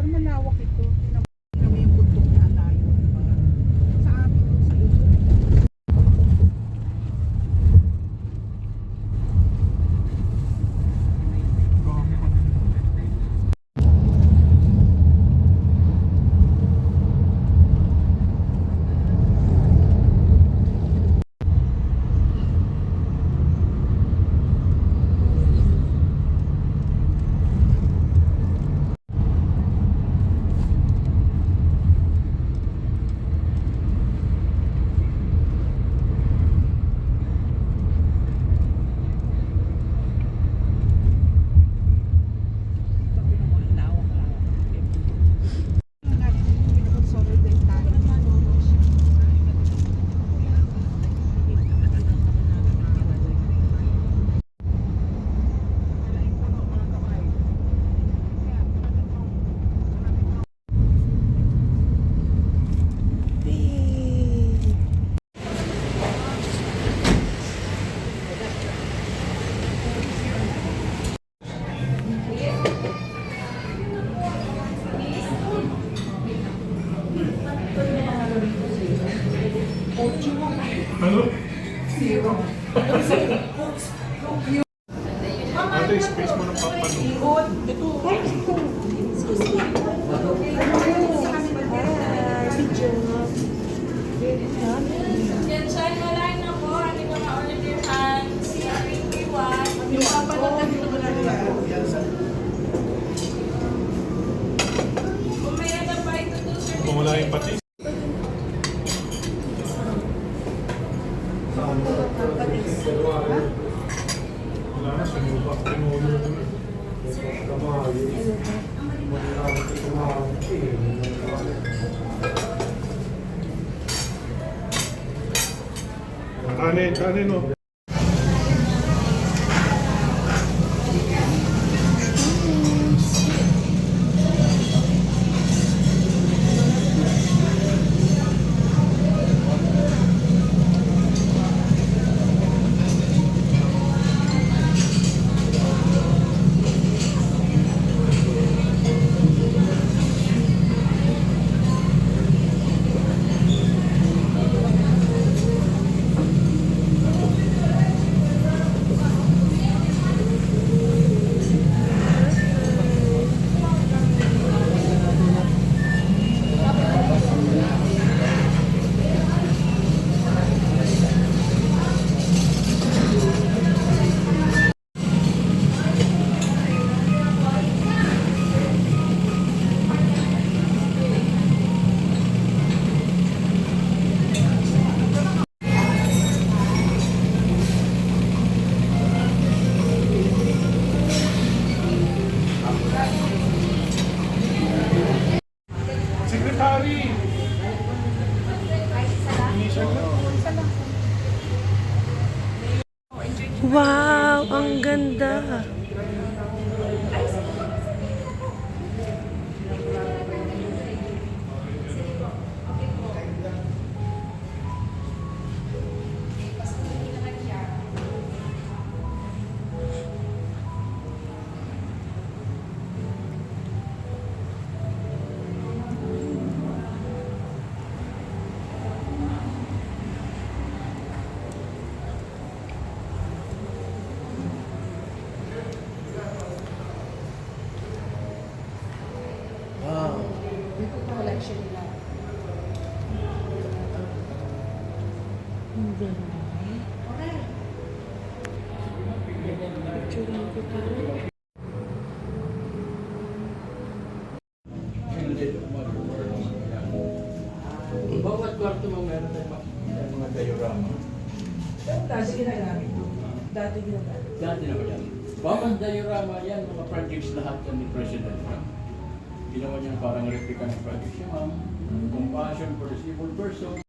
malawak ito. Tingnan mo yung bundok na layo. Parang sa amin, sa Luzon. Ano? Zero. Ito yung space mo ng papanong. Ito. Yan siya, malain na po. Hindi ko na-order your hands. CR81. Kung may ano pa ito to, sir. Kung wala yung patis. Wala na, sinuba. Pinulo na. Kanin, kanin o. Secretary! Wow, ang ganda. Ito collection nila. Bawat kwarto mo meron tayong mga diorama. Dati ginagamit ko. Dati ginagamit. Dati na ba yan? Bawat diorama yan, mga projects lahat yan ni President Trump. Ginawa niya parang replica ng project siya, ma'am. Compassion for the disabled person.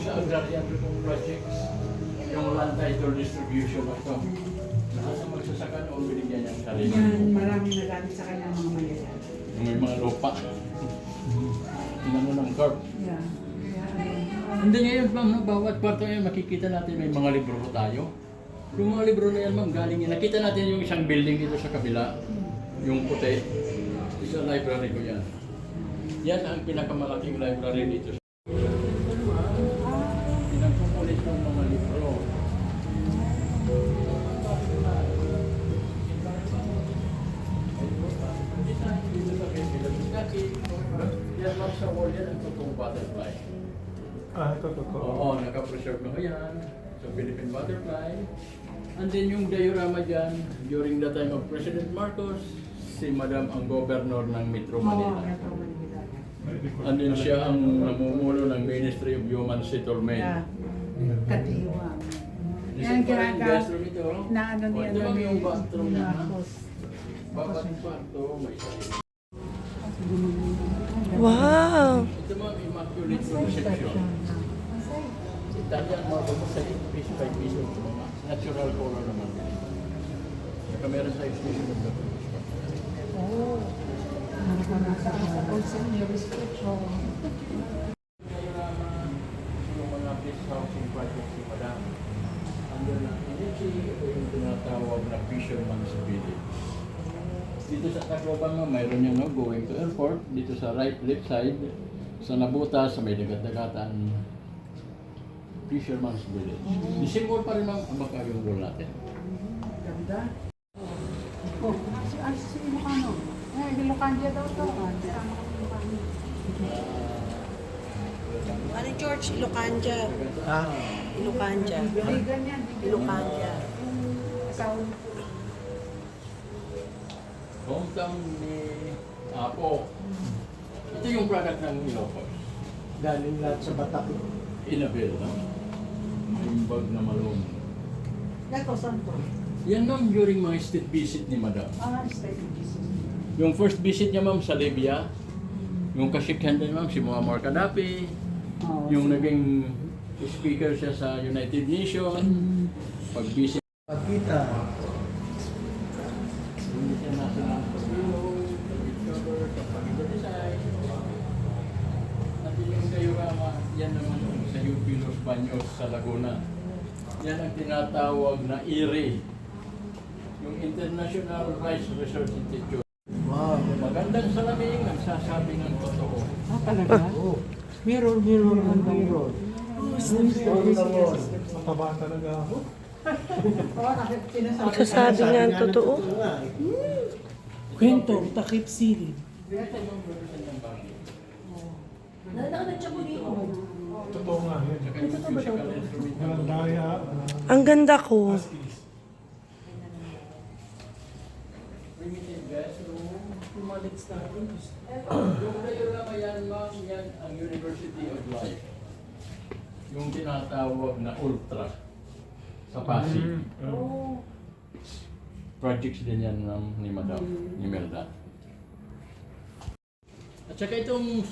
Sa agrarian projects, yung land title distribution of ito. Lahat ng magsasaka noon binigyan niya sa sarili. Yan, maraming nagalit sa kanya mga mayayari. Yung may mga lupa. Inano ng carp. Yeah. Hindi ngayon, ma'am, no, bawat kwarto ngayon makikita natin may mga libro tayo. Yung mga libro na yan, ma'am, galing yan. Nakita natin yung isang building dito sa kabila, yung puti. Isa library ko yan. Yan ang pinakamalaking library dito. Pinagpupulit yung mga libro. Yan lang sa wall yan ang totoong butterfly. Ito, totoo. Oo, naka-preserve na ko yan. So, Philippine butterfly. And then yung diorama dyan, during the time of President Marcos, si Madam ang governor ng Metro Manila. And then siya ang namumuno ng Ministry of Human Settlement. Yeah. Katiwang. This Yan is pa rin kinaga guest room ito. na ano O, niya ito lang ni yung bathroom niya. Marcos. Bawat kwarto, may sarili. Wow! Ito mga immaculate conception. Italian marble mo sa 8 piso, 5 piso. Mga natural color naman. Saka meron sa exhibition of the Oh. Also, your restriction. Yung mga guest housing project si Madam. Under na energy, ito yung tinatawag na Fisherman's Village. Dito sa Tacloban nga, mayroon yung no, going to airport. Dito sa left side, sa Nabutas, sa may dagat-dagatan, Fisherman's Village. Di symbol pa rin ang baka yung wall natin. Ganda. Oh, si Ilocano. Ilocano daw to. Ano George? Ilocanja. Ilocanja. Vegan yan. Ilocanja. Asawa. Hometown ni Apo. Ito yung product ng Ilocos. Galing lahat sa Batak. Inabel, no? Yung bag na malong. Gato, saan to? Yan ma'am, during mga state visit ni Madam. State of Jesus. Yung first visit niya ma'am sa Libya, yung kasikhan din ma'am si Muammar Gaddafi, Oh, yung naging speaker siya sa United Nations, pag-visit. Pagkita. Hindi siya nasa ng pag-ilog, pag-cover, pag-design. At yung diorama, yan naman sa UP Los Baños sa Laguna. Yan ang tinatawag na IRI, yung International Rice Research Institute. Wow. Magandang salamin, nagsasabi ng totoo. talaga? Oh. Mirror on the mirror. Mataba talaga ako. Sasabi nga ang totoo. Kwento, takip silid. Totoo nga yun. Walang daya. Ang ganda ko. Primitive guest room. Yung diorama yan, ma'am, yan ang University of Life. Yung tinatawag na Ultra sa Pasig. Projects din yan ni Madam, ni Melda. At saka itong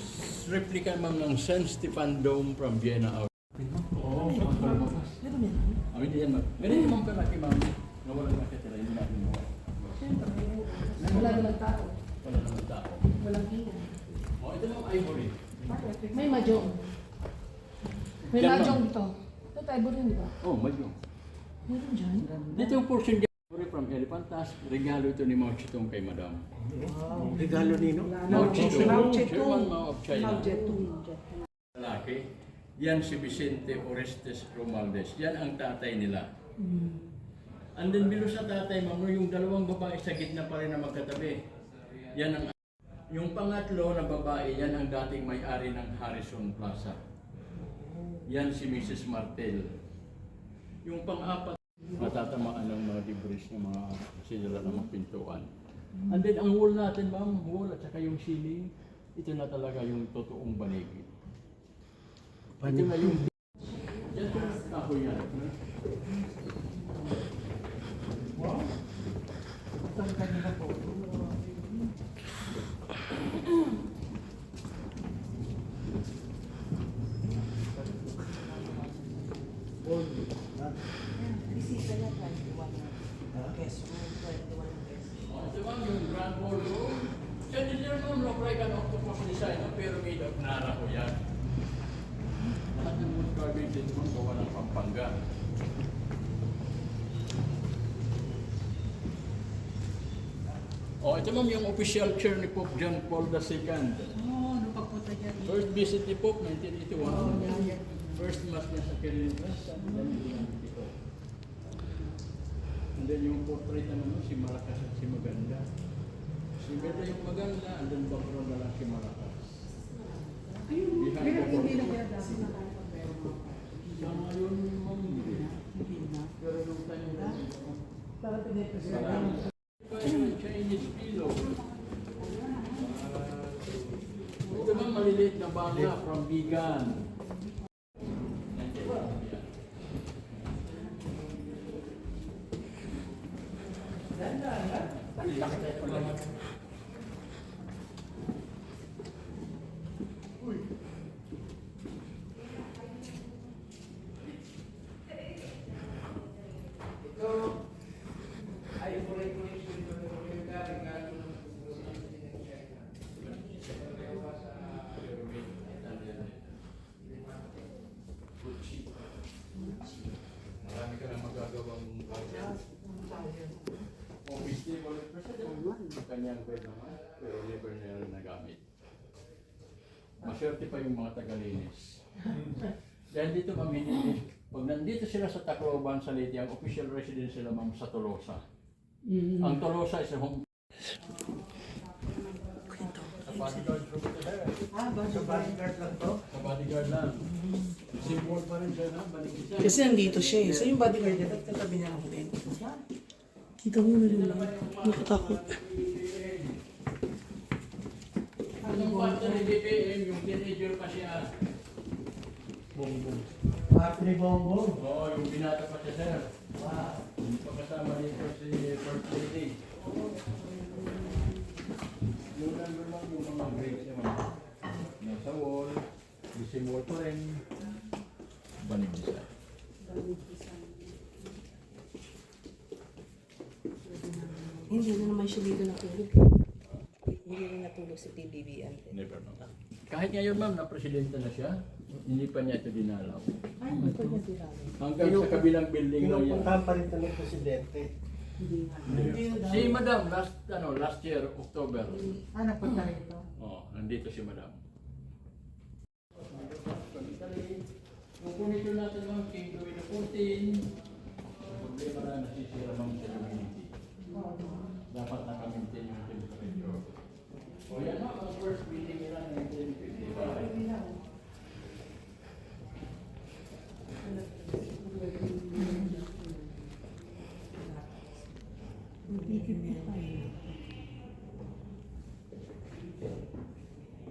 replica ma'am ng San Stefan Dome from Vienna out. Oo, hindi yan ma'am. Meron yung ma'am kalaki ma'am na walang nakitira, hindi natin mo. Wala naman tao. Wala naman tao. Walang hina. Oh, ito ma'am ivory. May majong. May Yan, majong ma'am. dito. Ito tayo rin, di ba? Oh, medyo. Meron dyan. Dito yung portion dyan. Ivory from Elephant Tusk. Regalo ito ni Mao Zedong kay Madam. Regalo nino. Mao Zedong. Mao Zedong. Chairman Mao of China. Mao Zedong. Lalaki. Yan si Vicente Orestes Romualdez. Yan ang tatay nila. And then below sa tatay, ma'am, yung dalawang babae sa gitna pa rin na magkatabi. Yan ang yung pangatlo na babae, yan ang dating may-ari ng Harrison Plaza. Yan si Mrs. Martel. Yung pang-apat, matatamaan ng mga debris ng mga sila ng mga pintuan. And then ang wall natin, ma'am, wall at saka yung ceiling, ito na talaga yung totoong banig. Ito na yung yan yung kahoy yan. Ito ang kanina po. Bisita na 21. Guest room 21 guest. Grand ballroom. Chandelier mo, look like an octopus design, no? Pero made of nara ko yan. Lahat ng wood carving dito mo, gawa ng Pampanga. Oh, ito ma'am yung official chair ni Pope John Paul II. Oo, ano pagpunta dyan? First visit ni Pope, 1981. First mass niya sa Kirilingas. And then yung portrait naman si Maracas at si Maganda. Si Beda yung Maganda, and then background na lang si Maracas. Ayun, Behind pero the hindi na portrait. kaya dati nakakapero mo. Sa ngayon, ma'am, hindi. Hindi na. Pero nung time na Para pinipres marami. Yung Chinese pillow. Ito ma'am, maliliit na bangla from vegan. Marami ka na magagawang office day, wala president. Kanyang bed naman, pero never na yan nagamit. Maswerte pa yung mga tagalinis. Dahil dito ma'am, hindi. Pag nandito sila sa Tacloban, sa Leyte, ang official residence sila ma'am sa Tolosa. Ang Tolosa is a home. Sa bodyguard room ito there. Sa bodyguard lang to? Sa bodyguard lang. Symbol pa rin siya na, balik isa. Kasi nandito siya eh. So yung bodyguard niya, ba't katabi niya ako din? Kita mo na rin lang. Nakatakot. Anong parte ni BBM, yung teenager pa siya. Bongbong. Parte ni Bongbong. Oo, yung binata pa siya, sir. Hindi pa kasama dito si First Lady. Yung number lang yung mga grades niya, mga nasa wall, missing wall pa rin. Banig design. Hindi na naman siya dito natulog. Hindi rin natulog sa PBBM. Never know. Kahit ngayon ma'am, na presidente na siya, hindi pa niya ito dinalaw. Ay, hindi ko niya dinalaw. Hanggang sa kabilang building lang yan. Pinupuntahan pa rin ito ng presidente. Hindi nga. Hindi na Si Madam, last year, October. Ah, napunta rito. Oh, nandito si Madam. Kung ito natin mga King Louis XIV, problema na nasisira mga sa community. Dapat nakamintin yung temperature. O yan na, ang first meeting nila ng 1955.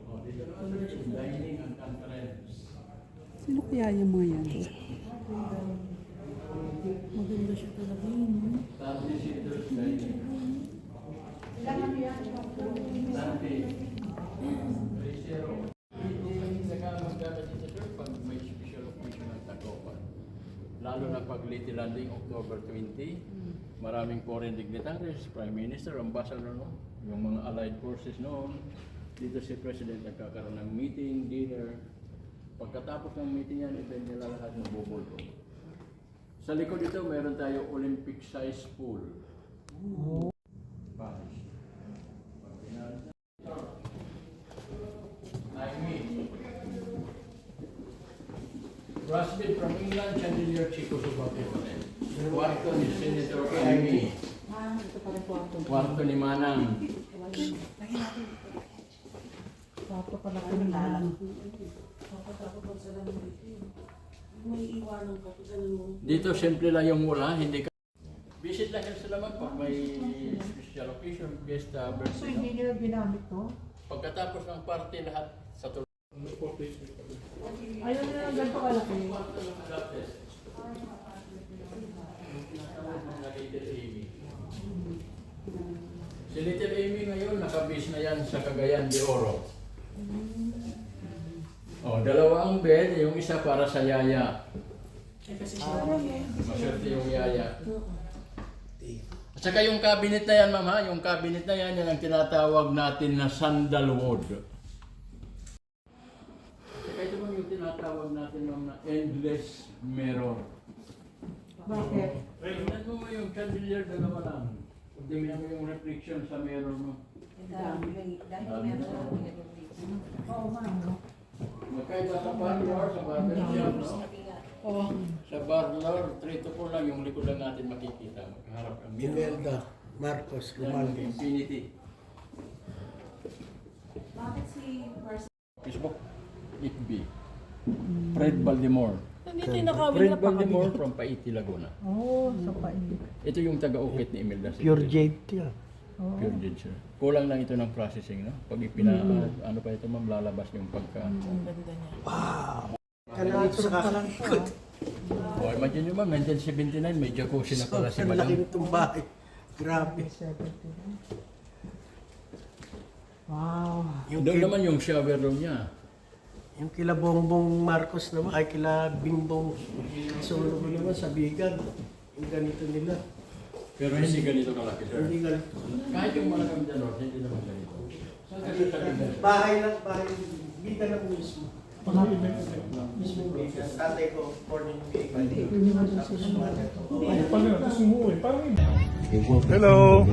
O, dito naman yung dining and conference. Sino kaya yung mga yan? Maganda siya talaga yun. Tapos yung visitors dining. Dante. 3-0. Hindi nagkamagdala dito sir pag may special occasion ng Tacloban. Lalo na pag Leyte Landing, October 20. Maraming foreign dignitaries, Prime Minister, Ambassador, no? Yung mga allied forces noon. Dito si President nagkakaroon ng meeting, dinner. Pagkatapos ng meeting yan, event nila lahat ng bubulto. Sa likod dito, meron tayo Olympic size pool. Paris. Rasbid from England, Chandelier Chico Subato. Kwarto ni Senator Amy. Kwarto ni Manang. Pato pala ko ng May iwanan ko kung ano mo. Dito simple lang yung mula, hindi ka. Visit lang sila man pag may special occasion, guest So birthday. hindi nila ginamit to? Pagkatapos ng party lahat sa tulog. Ayaw nila ng ganito kalaki. Kwarto ng adapted. Little Amy. Si Little Amy ngayon, nakabase na yan sa Cagayan de Oro. Oh, dalawa ang bed, yung isa para sa yaya. Kasi siya Maswerte yung yaya. At saka yung cabinet na yan, ma'am, ha? Yung cabinet na yan, yan ang tinatawag natin na sandalwood. At saka ito ma'am yung tinatawag natin, ma'am, na endless mirror. Bakit? Tingnan mo yung chandelier, dalawa lang. Tingnan mo yung reflection sa mirror mo. Oo, ma'am. Magkaiba sa parlor, sa barbershop, no? Oo. Sa parlor, 3 to 4 lang yung likod lang natin makikita. Magkaharap ang mirror. Imelda Marcos Yan, Romalde. Infinity. Bakit si Person? Facebook, FB. Fred Baltimore. Nandito yung nakawin Fred na pa kami. Baltimore from Paiti, Laguna. Oo, sa pain. Ito yung taga-ukit ni Imelda. Pure Jade yan. Pure jade, sir. Kulang lang ito ng processing, no? Pag ano pa ito, ma'am, lalabas yung pagka... Ang ganda niya. Kala dito sa Pa lang to, ah. Oh, imagine nyo, ma'am, 1979, may jacuzzi na pala si Ang Madam. laki nitong bahay. Grabe. 70. Wow. Yung, Doon naman yung shower room niya. yung kila Bongbong Marcos naman, ay kila Bingbong Solo naman sa Bigan. Yung ganito nila. Pero hindi ganito kalaki, sir. Hindi ganito. Kahit yung Malacam de Norte, hindi naman ganito. Saan kasi tabi Bahay lang, bahay. Bigan lang mismo. Mismo Bigan. Tatay ko, born in Bigan. Tapos mother ko. Hello!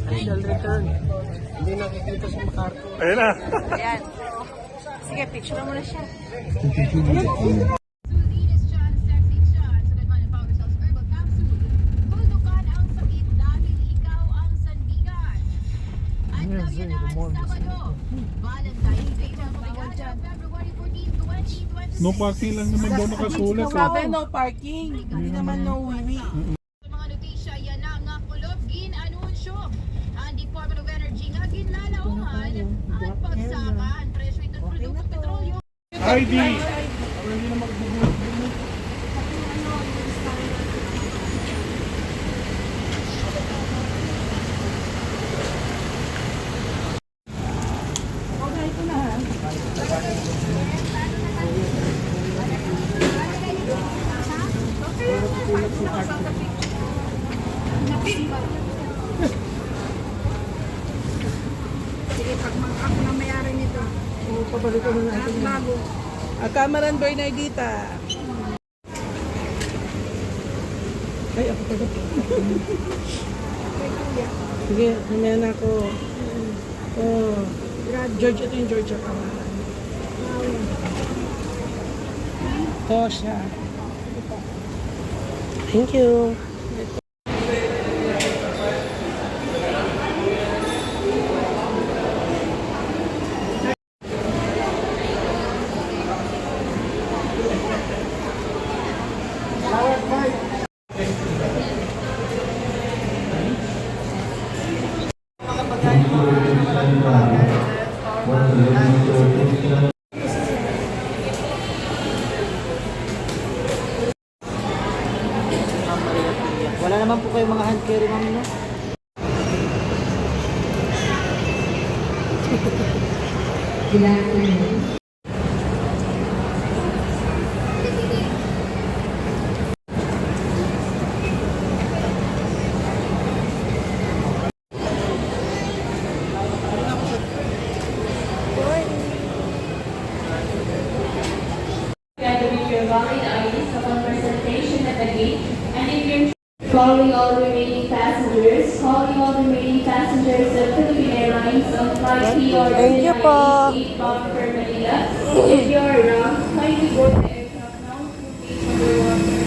Idol return. Hindi nakikita sa MacArthur. Ayan na! Ayan. Sige, picture mo na siya. Sulinis siya, sexy siya. Sa Gagman and Power Cells Herbal Capsule. Tulukan ang sakit dahil ikaw ang sandigan. At now yun na, Sabado. Valentine's Day na kumigada, February 14, 2026. No parking lang naman daw nakasulat. Sabi, no parking. Hindi naman no wiwi. Sa mga notisya, yan na nga kulob, ginanunsyo. Ang Department of Energy nga ginlalauhan at pagsakan. Presyo itong produktong petrolyo. ID! Okay, ito na ha. Sige, pag ako na may-ari nito. Oo, pabalikan na natin. Bago. Cameron Bernardita. Ay, ako pa Sige, mamaya na ako. Oh, George, ito yung Georgia pa. Ito siya. Thank you. Wala naman po kayo mga hand carry, ma'am, no? Together with your valid IDs upon presentation at the gate, and if you're calling all remaining passengers of Philippine Airlines on flight PRJ98 bound for Manila. If you're around, kindly board the aircraft now to gate number 1.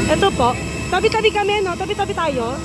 Ito po. Tabi-tabi kami, no? Tabi-tabi tayo.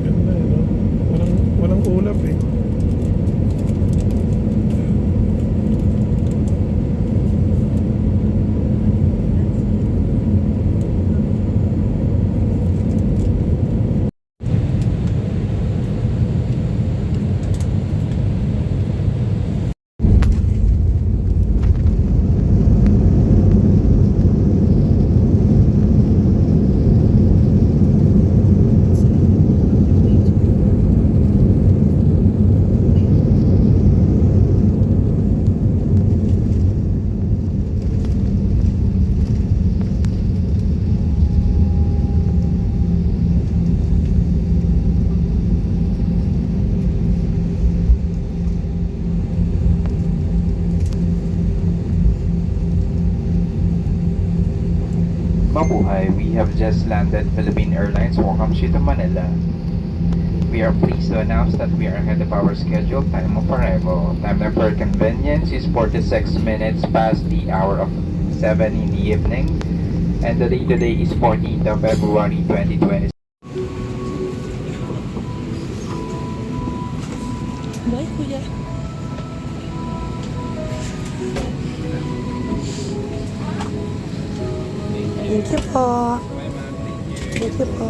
Ganda eh, no? Walang ulap eh. Mabuhay, we have just landed Philippine Airlines. Welcome you to Manila. We are pleased to announce that we are ahead of our scheduled time of arrival. Time now for convenience is 46 minutes past the hour of 7 in the evening. And the date today is 14th of February 2020. Bye, kuya. Thank you po. Thank you po.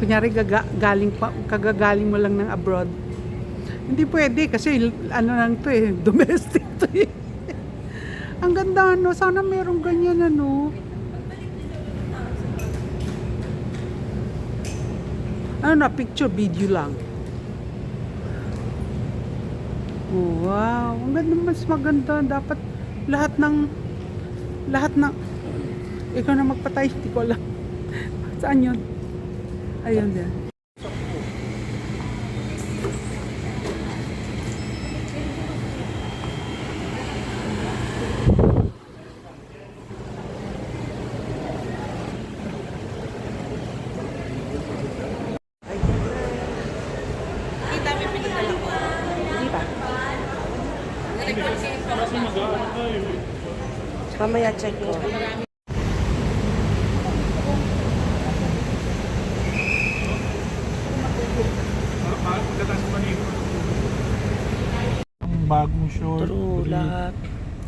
Kunyari kagagaling mo lang ng abroad. Hindi pwede kasi ano lang to eh, domestic to eh. Ang ganda no, sana merong ganyan ano. Ano na, picture, video lang. Oh, wow, ang ganda, mas maganda. Dapat lahat ng ikaw na magpatay, hindi ko alam. Saan yun? Ayun din. Mamaya check ko. bagong short. True, brief. lahat.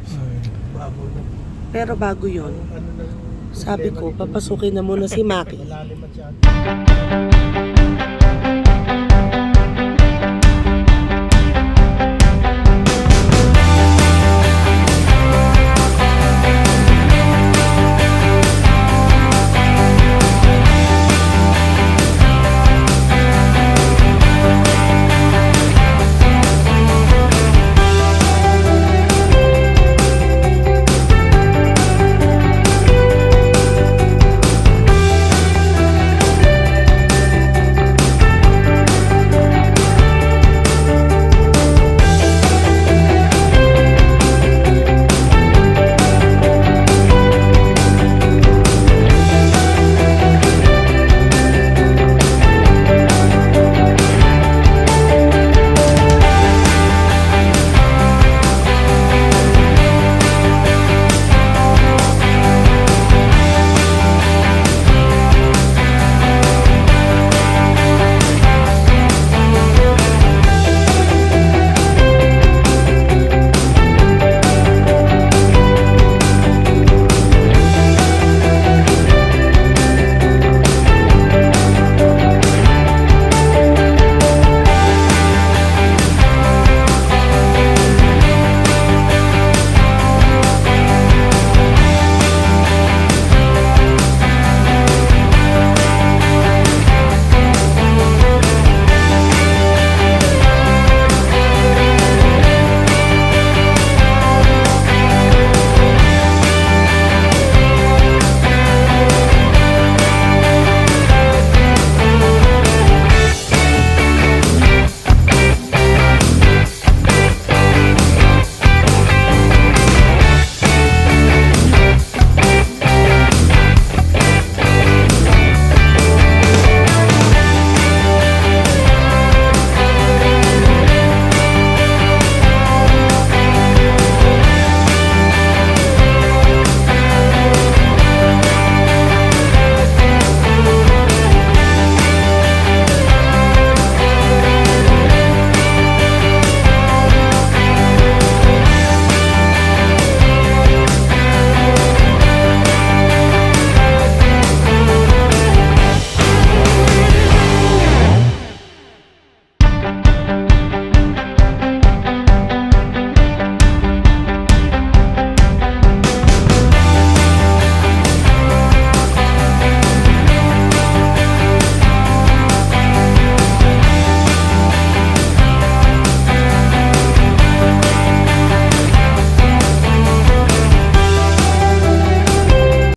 Ay, Bago na. Pero bago yon, Ano na. sabi ko, papasukin na muna si Maki. Malalim masyado.